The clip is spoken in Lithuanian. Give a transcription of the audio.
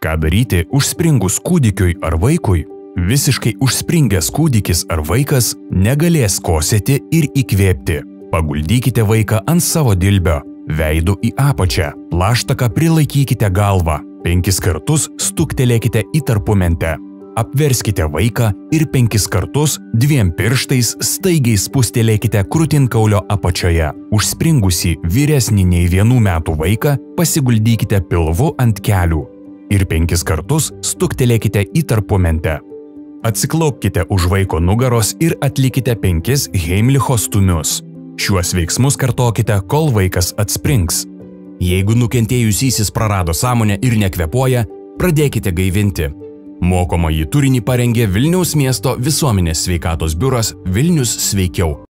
Ką daryti užspringus kūdikiui ar vaikui? Visiškai užspringęs kūdikis ar vaikas negalės kosėti ir įkvėpti. Paguldykite vaiką ant savo dilbio, veidu į apačią, plaštaką prilaikykite galvą, 5 kartus stuktelėkite į tarpumentę. Apverskite vaiką ir 5 kartus 2 pirštais staigiai spustelėkite krūtinkaulio apačioje. Užspringusį vyresnį nei 1 metų vaiką pasiguldykite pilvu ant kelių ir 5 kartus stuktelėkite į tarpumentę. Atsiklaupkite už vaiko nugaros ir atlikite 5 Heimlicho stūmius. Šiuos veiksmus kartokite, kol vaikas atsprings. Jeigu nukentėjusysis prarado sąmonę ir nekvėpuoja, pradėkite gaivinti. Mokomąjį turinį parengė Vilniaus miesto visuomenės sveikatos biuras Vilnius sveikiau.